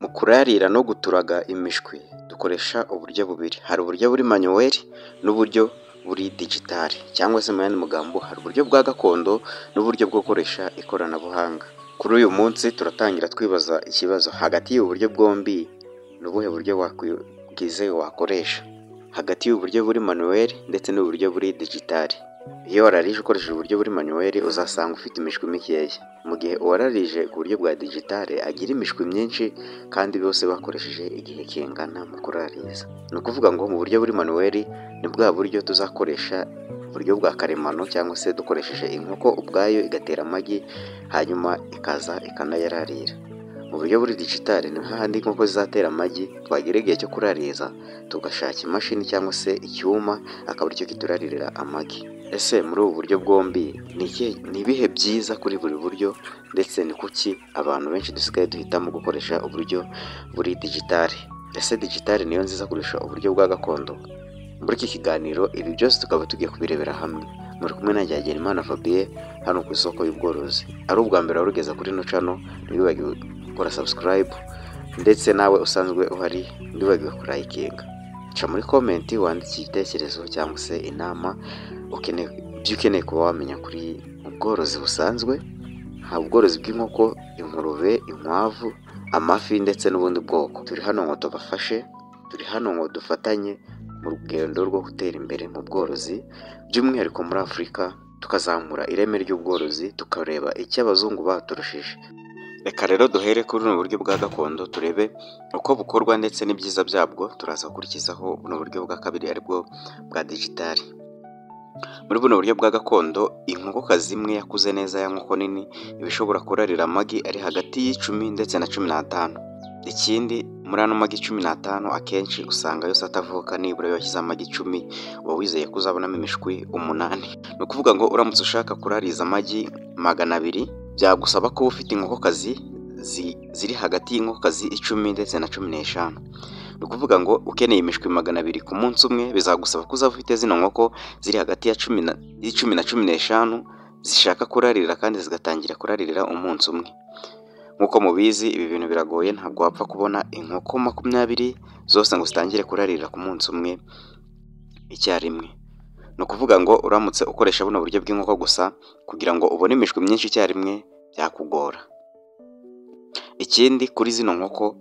Mu kurarira no guturaga imishwi dukoresha uburyo bubiri, hari uburyo buri manuweli n'uburyo buri digitali, cyangwa se mu yandi magambo hari uburyo bwa gakondo n'uburyo bwo gukoresha ikoranabuhanga. Kuri uyu munsi turatangira twibaza ikibazo, hagati y'ubu buryo bwombi ni ubuhe buryo bwizewe wakoresha? Hagati y'uburyo buri manuweli ndetse n'uburyo buri digitali. Iyo wararije ukoresheje uburyo buri manuweli uzasanga ufite imishwi mikeya, mu gihe uwararije ku buryo bwa digitali agira imishwi myinshi kandi bose bakoresheje igihe kingana mu kurariza. Ni ukuvuga ngo mu buryo buri manuweli ni bwa buryo tuzakoresha uburyo bwa karemano, cyangwa se dukoresheje inkoko ubwayo igatera amagi hanyuma ikaza ikanayararira. Mu buryo buri digitali ni hahandi inkoko zizatera amagi, twagera igihe cyo kurariza tugashaka imashini cyangwa se icyuma akaba aricyo kituraririra amagi. Ese muri ubu buryo bwombi ni ibihe byiza kuri buri buryo, ndetse ni kuki abantu benshi dusigaye duhitamo gukoresha uburyo buri digitali? Ese digitali niyo nziza kurusha uburyo bwa gakondo? Muri iki kiganiro ibi byose tukaba tugiye kubirebera hamwe. Muri kumwe na Hagenimana Fabien hano ku isoko y'ubworozi. Ari ubwa mbere warugeza kuri ino channel, ntiwibagirwe gukora subscribe, ndetse nawe usanzwe uhari ntiwibagirwe kurayikinga. Ca muri comment wandike igitekerezo cyangwa se inama ibyo ukeneye kuba wamenya kuri ubworozi busanzwe, haba ubworozi bw'inkoko, ingurube, inkwavu, amafi ndetse n'ubundi bwoko. Turi hano ngo tubafashe, turi hano ngo dufatanye mu rugendo rwo gutera imbere mu bworozi, by'umwihariko muri Afurika, tukazamura ireme ry'ubworozi, tukareba icyo abazungu baturushije. Reka rero duhere kuri buno buryo bwa gakondo turebe uko bukorwa ndetse n'ibyiza byabwo, turaza gukurikizaho buno buryo bwa kabiri aribwo bwa digitali. Muri buno buryo bwa gakondo, inkokokazi imwe yakuze neza ya nkoko nini iba ishobora kurarira amagi ari hagati y'10 ndetse na 15. Ikindi muri ano magi 15 akenshi usanga yose atavuka, nibura yashyize amagi 10 uba wizeye ko uzabonamo imishwi 8. Ni ukuvuga ngo uramutse ushaka kurariza amagi 200 byagusaba ko ufite inkokokazi ziri hagati y'inkokokazi 10 ndetse na 15. Ni ukuvuga ngo ukeneye imishwi 200 ku munsi umwe, bizagusaba ko uzaba ufite zino nkoko ziri hagati ya 10 na 15 zishaka kurarira kandi zigatangira kuraririra umunsi umwe. Nk'uko mubizi ibi bintu biragoye, ntabwo wapfa kubona inkoko 20 zose ngo zitangire kurarira ku munsi umwe icyarimwe. Ni ukuvuga ngo uramutse ukoresha buno buryo bw'inkoko gusa, kugira ngo ubone imishwi myinshi icyarimwe byakugora. Ikindi kuri zino nkoko,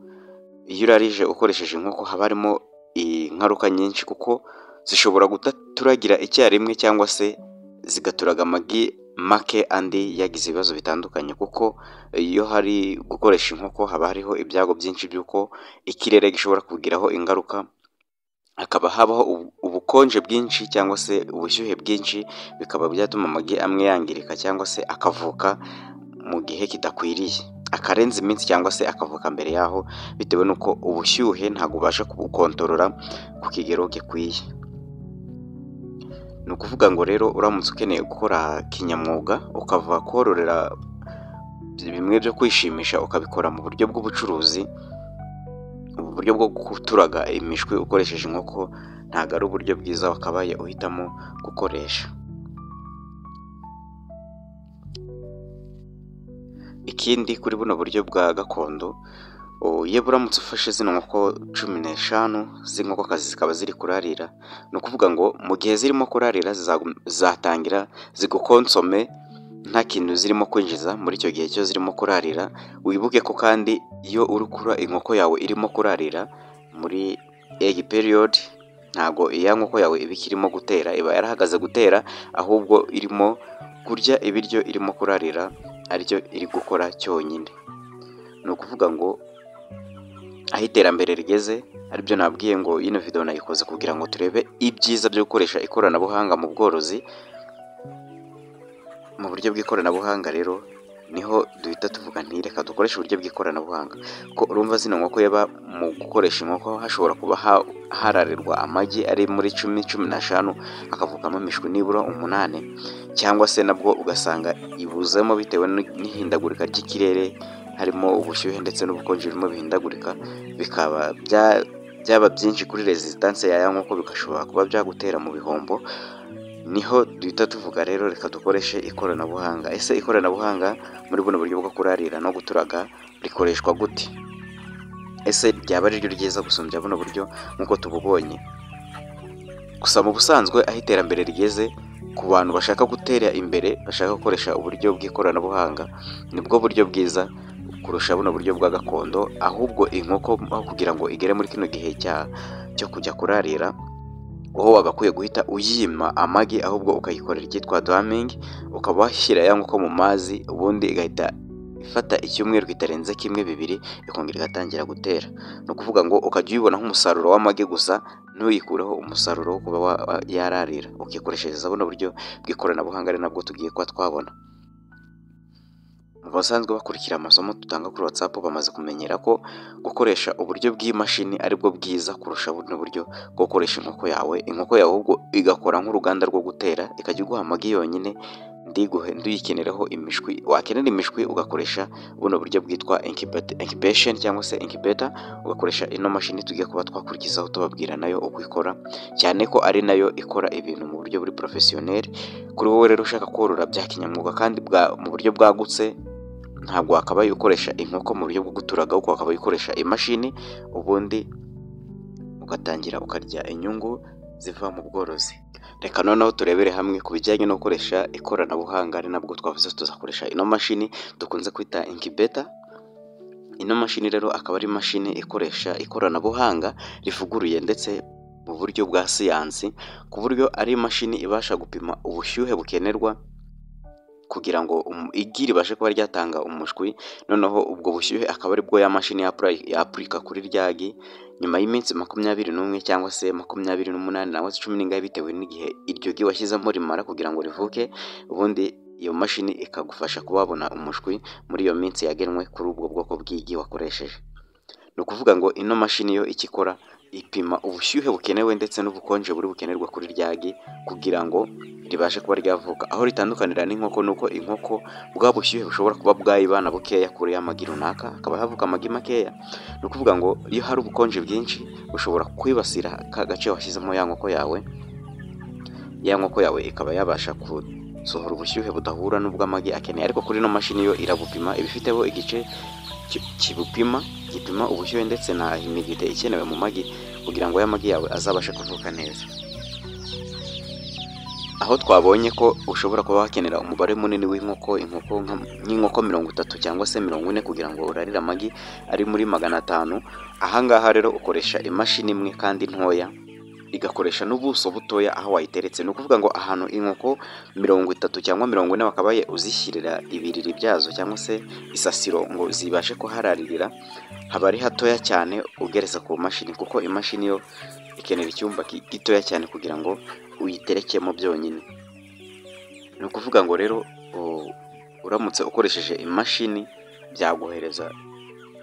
iyo urarije ukoresheje inkoko haba harimo ingaruka nyinshi, kuko zishobora gutaturagira icyarimwe cyangwa se zigaturaga amagi make andi yagize ibibazo bitandukanye, kuko iyo hari gukoresha inkoko haba hariho ibyago byinshi by'uko ikirere gishobora kugiraho ingaruka, hakaba habaho ubukonje bwinshi cyangwa se ubushyuhe bwinshi, bikaba byatuma amagi amwe yangirika cyangwa se akavuka mu gihe kidakwiriye, akarenza iminsi cyangwa se akavuka mbere yaho, bitewe n'uko ubushyuhe ntabwo ubasha kubukontorora ku kigero gikwiye. Ni ukuvuga ngo rero uramutse ukeneye gukora kinyamwuga, ukava kororera bimwe byo kwishimisha ukabikora mu buryo bw'ubucuruzi, ubu buryo bwo guturaga imishwi ukoresheje inkoko ntabwo ari uburyo bwiza wakabaye uhitamo gukoresha. Ikindi kuri buno buryo bwa gakondo, iyo buramutse ufashe zino nkoko 15 z'inkokokazi zikaba ziri kurarira, ni ukuvuga ngo mu gihe zirimo kurarira zatangira zigukonsome nta kintu zirimo kwinjiza muri icyo gihe cyo zirimo kurarira. Wibuke ko kandi iyo urukura inkoko yawe irimo kurarira muri egg period, ntago iya nkoko yawe iba ikirimo gutera, iba yarahagaze gutera, ahubwo irimo kurya ibiryo irimo kurarira aricyo iri gukora cyonyine. Ni ukuvuga ngo aho iterambere rigeze, aribyo nabwiye ngo ino video nayikoze kugira ngo turebe ibyiza byo gukoresha ikoranabuhanga mu bworozi. Mu buryo bw'ikoranabuhanga rero niho duhita tuvuga nti reka dukoreshe uburyo bw'ikoranabuhanga, ko urumva zino nkoko yaba mu gukoresha inkoko hashobora kuba hararirwa amagi ari muri 10-15 akavukamo imishwi nibura 8, cyangwa se nabwo ugasanga ibuzemo bitewe n'ihindagurika ry'ikirere, harimo ubushyuhe ndetse n'ubukonje birimo bihindagurika, bikaba byaba byinshi kuri resistance ya nkoko, bigashobora kuba byagutera mu bihombo. Niho duhita tuvuga rero reka dukoreshe ikoranabuhanga. Ese ikoranabuhanga muri buno buryo bwo kurarira no guturaga rikoreshwa gute? ese ryaba ari ryo ryiza gusumbya buno buryo nk'uko tububonye. Gusa mu busanzwe aho iterambere rigeze ku bantu bashaka gutera imbere, bashaka gukoresha uburyo bw'ikoranabuhanga, nibwo buryo bwiza kurusha buno buryo bwa gakondo. Ahubwo inkoko aho kugira ngo igere muri kino gihe cyo kujya kurarira, wowe wagakwiye guhita uyima amagi, ahubwo ukayikorera icyitwa dwarming, ukaba washyira ya nkoko mu mazi, ubundi igahita ifata icyumweru kitarenze kimwe bibiri, ikongera igatangira gutera. Ni ukuvuga ngo ukajya uyibona nk'umusaruro w'amagi gusa, ntuyikureho umusaruro wo kuba yararira, ukikoreshereza buno buryo bw'ikoranabuhanga, ari nabwo tugiye kuba twabona. Mu basanzwe bakurikira amasomo dutanga kuri WhatsApp bamaze kumenyera ko gukoresha uburyo bw'imashini aribwo bwiza kurusha buno buryo bwo gukoresha inkoko yawe. Inkoko yawe ahubwo igakora nk'uruganda rwo gutera, ikajya iguha amagi yonyine, nduyikeneraho imishwi. Wakenera imishwi ugakoresha buno buryo bwitwa incubation cyangwa se incubator, ugakoresha ino mashini tugiye kuba twakurikizaho tubabwira nayo uko ikora, cyane ko ari nayo ikora ibintu mu buryo buri professionnel. Kuri wowe rero ushaka korora bya kinyamwuga kandi mu buryo bwagutse, ntabwo wakabaye ukoresha inkoko mu buryo bwo guturaga, ahubwo wakabaye ukoresha imashini, ubundi ugatangira ukarya inyungu ziva mu bworozi. Reka noneho turebere hamwe ku bijyanye no gukoresha ikoranabuhanga, ari nabwo twavuze tuzakoresha ino mashini dukunze kwita incubator. Ino mashini rero akaba ari imashini ikoresha ikoranabuhanga rivuguruye ndetse mu buryo bwa siyansi, ku buryo ari imashini ibasha gupima ubushyuhe bukenerwa kugira ngo igi ribashe kuba ryatanga umushwi. Noneho ubwo bushyuhe akaba ari bwo ya mashini yapurika kuri rya gi nyuma y'iminsi 21 cyangwa se 28 cyangwa se 10 bitewe n'igihe iryo gi washyizemo rimara kugira ngo rivuke, ubundi iyo mashini ikagufasha kubabona umushwi muri iyo minsi yagenwe kuri ubwo bwoko bw'igi wakoresheje. Ni ukuvuga ngo ino mashini yo ikikora ipima ubushyuhe bukenewe ndetse n'ubukonje buri bukenerwa kuri rya gi kugira ngo ribashe kuba ryavuka. Aho ritandukanira n'inkoko nuko inkoko bwa bushyuhe bushobora kuba bwayibana bukeya kuri amagi runaka, akaba havuka amagi makeya. Ni ukuvuga ngo iyo hari ubukonje bwinshi bushobora kwibasira ka gace washyizemo ya nkoko yawe, ikaba yabasha gusohora ubushyuhe budahura n'ubw'amagi akeneye. Ariko kuri ino mashini yo irabupima, ibifiteho igice gipima ubushyuhe ndetse na humidite ikenewe mu magi kugira ngo y'amagi yawe azabashe kuvuka neza. Aho twabonye ko ushobora kuba wakenera umubare munini w'inkoko, nk'inkoko 30 cyangwa se 40 kugira ngo urarire amagi ari muri 500. Ahangaha rero ukoresha imashini imwe kandi ntoya, igakoresha n'ubuso butoya aho wayiteretse. Ni ukuvuga ngo ahantu inkoko 30 cyangwa 40 wakabaye uzishyirira ibiriri byazo cyangwa se isasiro ngo zibashe kuhararirira, haba ari hatoya cyane ugereza ku mashini, kuko imashini yo ikenera icyumba gitoya cyane kugira ngo uyiterekemo byonyine. Ni ukuvuga ngo rero uramutse ukoresheje imashini byaguhereza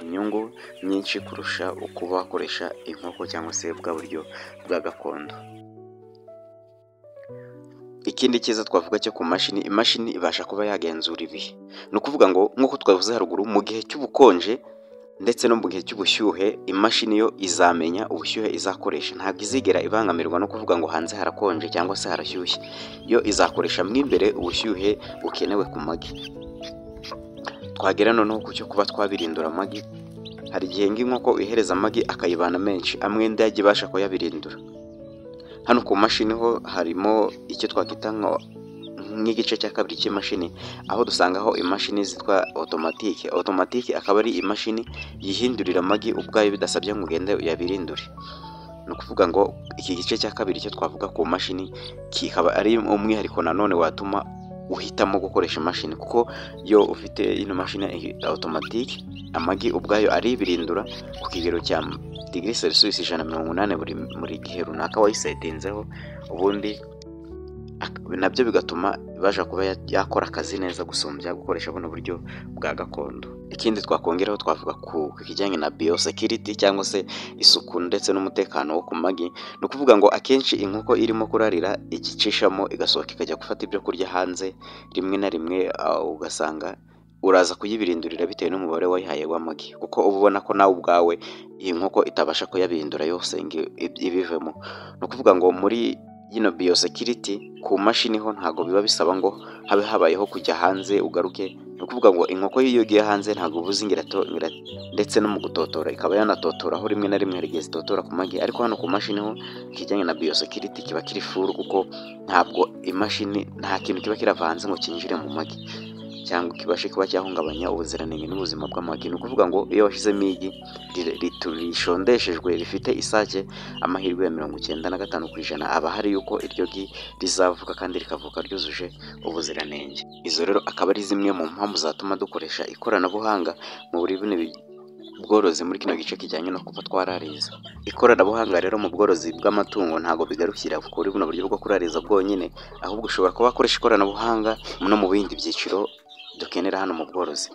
inyungu nyinshi kurusha uko wakoresha inkoko cyangwa se bwa buryo bwa gakondo. Ikindi cyiza twavuga cyo ku mashini, imashini ibasha kuba yagenzura ibihe. Ni ukuvuga ngo nk'uko twavuze haruguru, mu gihe cy'ubukonje ndetse no mu gihe cy'ubushyuhe, imashini yo izamenya ubushyuhe izakoresha. Ntabwo izigera ibangamirwa no kuvuga ngo hanze harakonje cyangwa se harashyushye. Yo izakoresha mo imbere ubushyuhe bukenewe ku magi. Twagera noneho ku cyo kuba twabirindura amagi. Hari igihe nk'inkoko ihereza amagi akayibana menshi, amwe ndajya ibasha kuyabirindura. Hano ku mashini ho harimo icyo twakita nk'igice cya kabiri cy'imashini, aho dusangaho imashini zitwa automatique akaba ari imashini yihindurira amagi ubwayo bidasabye ngo ugende uyabirindure. Ni ukuvuga ngo iki gice cya kabiri cyo twavuga ku mashini kikaba ari umwihariko nanone watuma uhitamo gukoresha imashini, kuko yo ufite ino mashini automatique amagi ubwayo aribirindura ku kigero cya degree Celsius 180 muri gihe runaka wayisetinzeho, ubundi nabyo bigatuma ibasha kuba yakora akazi neza gusumbya gukoresha buno buryo bwa gakondo. Ikindi twakongeraho twavuga ku kijyanye na biosecurity cyangwa se isuku ndetse n'umutekano wo ku magi. Ni ukuvuga ngo akenshi inkoko irimo kurarira igicishamo igasohoka ikajya gufata ibyo kurya hanze, rimwe na rimwe ugasanga uraza kuyibirindurira bitewe n'umubare wayihaye w'amagi, kuko uba ubona ko nawe ubwawe iyi nkoko itabasha kuyabirindura yose ngo ibivemo. Ni ukuvuga ngo muri yino biosecurity ku mashini ho ntago biba bisaba ngo habe habayeho kujya hanze ugaruke. Ni ukuvuga ngo inkoko iyo ugiye hanze ntago ubuze ndetse no mu gutotora ikaba yanatotoraho rimwe na rimwe rigeze zitotora ku magi, ariko hano ku mashini ho kijyanye na biosecurity kiba kiri full, kuko ntabwo imashini nta kintu kiba kiravanze ngo kinjire mu magi cyangwa kibashe kuba cyahungabanya ubuziranenge n'ubuzima bw'amagi. Ni ukuvuga ngo iyo washyizemo igi rishondeshejwe rifite isake, amahirwe ya 95% aba hari yuko iryo gi rizavuka kandi rikavuka ryujuje ubuziranenge. Izo rero akaba ari zimwe mu mpamvu zatuma dukoresha ikoranabuhanga mu bworozi muri kino gice kijyanye no kuba twarariza. Ikoranabuhanga rero mu bworozi bw'amatungo ntago bigarukira kuri buno buryo bwo kurariza bwonyine, ahubwo ushobora kuba wakoresha ikoranabuhanga no mu bindi byiciro dukenera hano mu bworozi.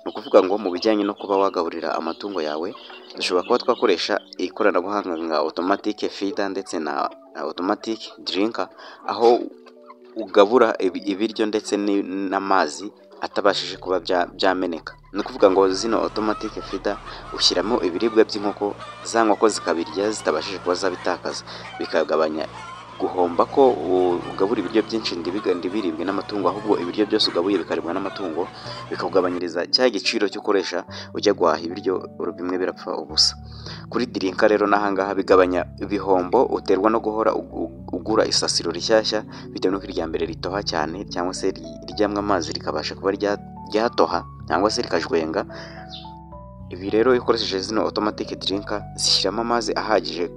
Ni ukuvuga ngo mu bijyanye no kuba wagaburira amatungo yawe dushobora kuba twakoresha ikoranabuhanga nka automatic feeder ndetse na automatic drinker, aho ugabura ibiryo ndetse n'amazi atabashije kuba byameneka. Ni ukuvuga ngo zino automatic feeder ushyiramo ibiribwa by'inkoko, za nkoko zikabirya zitabashije kuba zabitakaza, bikagabanya guhomba ko ugabura ibiryo byinshi ndibiribwe n'amatungo, ahubwo ibiryo byose ugabuye bikaribwa n'amatungo, bikakugabanyiriza cya giciro cyo ukoresha ujya guhaha ibiryo bimwe birapfa ubusa. Kuri drinker rero n'ahangaha bigabanya ibihombo uterwa no guhora ugura isasiro rishyashya, bitewe n'uko irya mbere ritoha cyane cyangwa se rijyamwe amazi rikabasha kuba ryatoha cyangwa se rikajwenga. Ibi rero iyo ukoresheje zino automatic drinker zishyiramo amazi ahagije,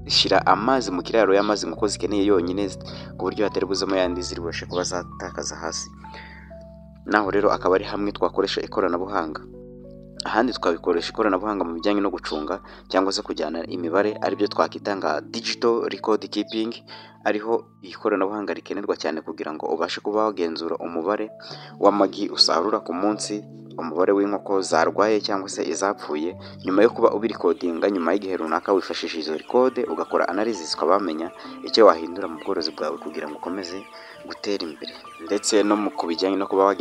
zishyira amazi mu kiraro y'amazi nk'uko zikeneye yonyine, ku buryo hatari buzemo yandi ziribashe kuba zatakaza hasi. Naho rero akaba ari hamwe twakoresha ikoranabuhanga. Ahandi twabikoresha ikoranabuhanga mu bijyanye no gucunga cyangwa se kujyana imibare, aribyo twakita nka digital record keeping, ariho ikoranabuhanga rikenerwa cyane kugira ngo ubashe kuba wagenzura umubare w'amagi usarura ku munsi, umubare w'inkoko zarwaye cyangwa se izapfuye. Nyuma yo kuba ubirikodinga nyuma y'igihe runaka, wifashishije izo record ugakora analysis, ukaba wamenya icyo wahindura mu bworozi bwawe kugira ngo ukomeze gutera imbere. Ndetse no mu kubijyanye no kuba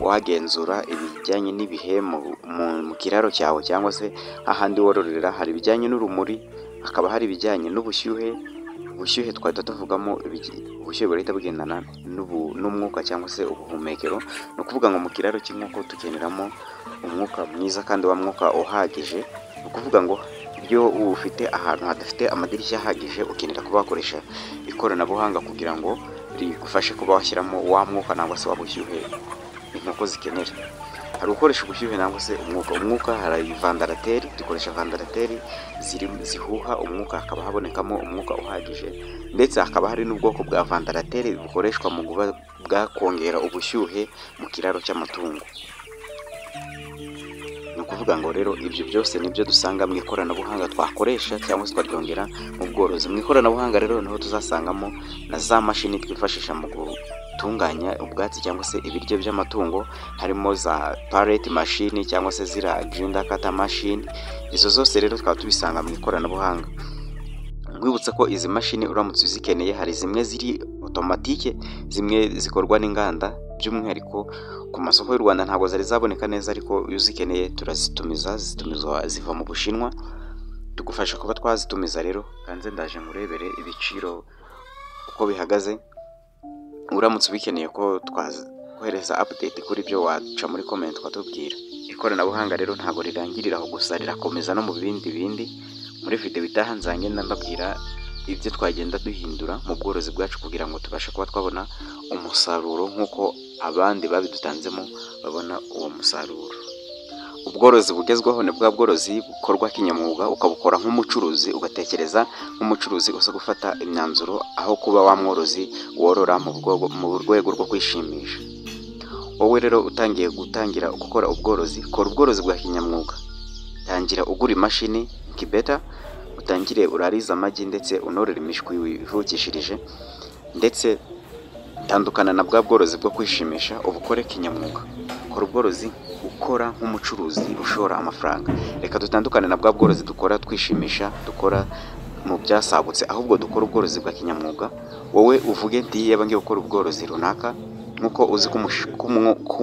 wagenzura ibijyanye n'ibihe mu kiraro cyawe cyangwa se ahandi wororera, hari ibijyanye n'urumuri, hakaba hari ibijyanye n'ubushyuhe. Ubushyuhe twahita tuvugamo ubushyuhe burahita bugendana n'umwuka cyangwa se ubuhumekero. Ni ukuvuga ngo mu kiraro cy'inkoko tukeneramo umwuka mwiza kandi wa mwuka uhagije. Ni ukuvuga ngo iyo ufite ahantu hadafite amadirishya ahagije, ukenera kuba wakoresha ikoranabuhanga kugira ngo rigufashe kuba washyiramo wa mwuka nangwa se wa bushyuhe inkoko zikenera. Hari ukoresha ubushyuhe nangwa se umwuka hari vandarateri, dukoresha vandarateri zihuha umwuka, hakaba habonekamo umwuka uhagije. Ndetse hakaba hari n'ubwoko bwa vandarateri bukoreshwa mu kuba bwakongera ubushyuhe mu kiraro cy'amatungo. Ni ukuvuga ngo rero ibyo byose nibyo dusanga mu ikoranabuhanga twakoresha cyangwa se twaryongera mu bworozi. Mu ikoranabuhanga rero niho tuzasangamo na za mashini twifashisha mu gutunganya ubwatsi cyangwa se ibiryo by'amatungo, harimo za pallet machine cyangwa se zira grinder cutter machine. Izo zose rero twaba tubisanga mu ikoranabuhanga. Nkwibutsa ko izi mashini uramutse uzikeneye, hari zimwe ziri automatique, zimwe zikorwa n'inganda, by'umwihariko ku masoko y'u Rwanda ntabwo zari zaboneka neza, ariko iyo uzikeneye zitumizwa ziva mu Bushinwa, tugufasha kuba twazitumiza. Rero kanze ndaje ngurebere ibiciro uko bihagaze. Uramutse ubikeneye ko twakohereza update kuri byo, waca muri comment twatubwira. Ikoranabuhanga rero ntabwo rirangirira aho gusa, rirakomeza no mu bindi. Muri video bitaha nzangenda mbabwira ibyo twagenda duhindura mu bworozi bwacu kugira ngo tubashe kuba twabona umusaruro nk'uko abandi babidutanzemo babona uwo musaruro. Ubworozi bugezweho ni bwa bworozi bukorwa kinyamwuga, ukabukora nk'umucuruzi, ugatekereza nk'umucuruzi uza gufata imyanzuro aho kuba wa mworozi worora mu rwego rwo kwishimisha. Wowe rero utangiye gukora ubworozi, kora ubworozi bwa kinyamwuga. Tangira ugura imashini incubator, utangire urariza amagi ndetse unorere imishwi wivukishirije, ndetse tandukana na bwa bworozi bwo kwishimisha, ubukore kinyamwuga. Kora ubworozi ukora nk'umucuruzi ushora amafaranga. Reka dutandukane na bwa bworozi dukora twishimisha, dukora mu byasagutse, ahubwo dukora ubworozi bwa kinyamwuga. Wowe uvuge nti yaba ngiye gukora ubworozi runaka, nk'uko uzi ko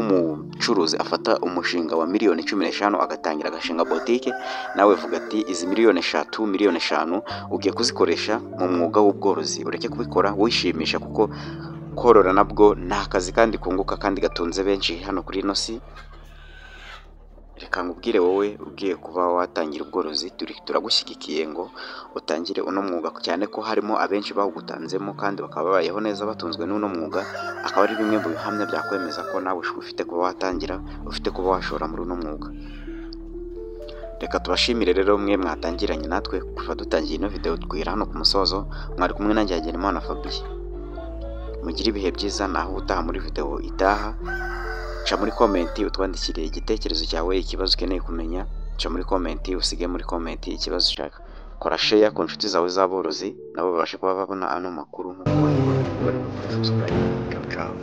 umucuruzi afata umushinga wa miliyoni 15 agatangira agashinga botike, nawe vuga ati izi miliyoni 3, miliyoni 5 ugiye kuzikoresha mu mwuga w'ubworozi, ureke kubikora wishimisha, kuko korora nabwo ni akazi kandi kunguka kandi gatunze benshi hano kuri ino si. Reka nkubwire wowe ugiye kuba watangira ubworozi, turagushyigikiye ngo utangire uno mwuga, cyane ko harimo abenshi bawugutanzemo kandi bakaba babayeho neza batunzwe n'uno mwuga. Akaba ari bimwe mu bihamya byakwemeza ko nawe ufite kuba watangira, ufite kuba washora muri uno mwuga. Reka tubashimire rero mwe mwatangiranye natwe kuva dutangiye ino video twira hano ku musozo. Mwari kumwe nanjye Hagenimana Fabien. Mugire ibihe byiza, naho utaha muri video itaha. Ca muri komenti utwandikire igitekerezo cyawe, ikibazo ukeneye kumenya. Ca muri komenti usige muri komenti ikibazo ushaka. Kora share ku nshuti zawe z'aborozi, nabo babashe kuba babona ano makuru nk'uko bari subscribe. Ciao ciao.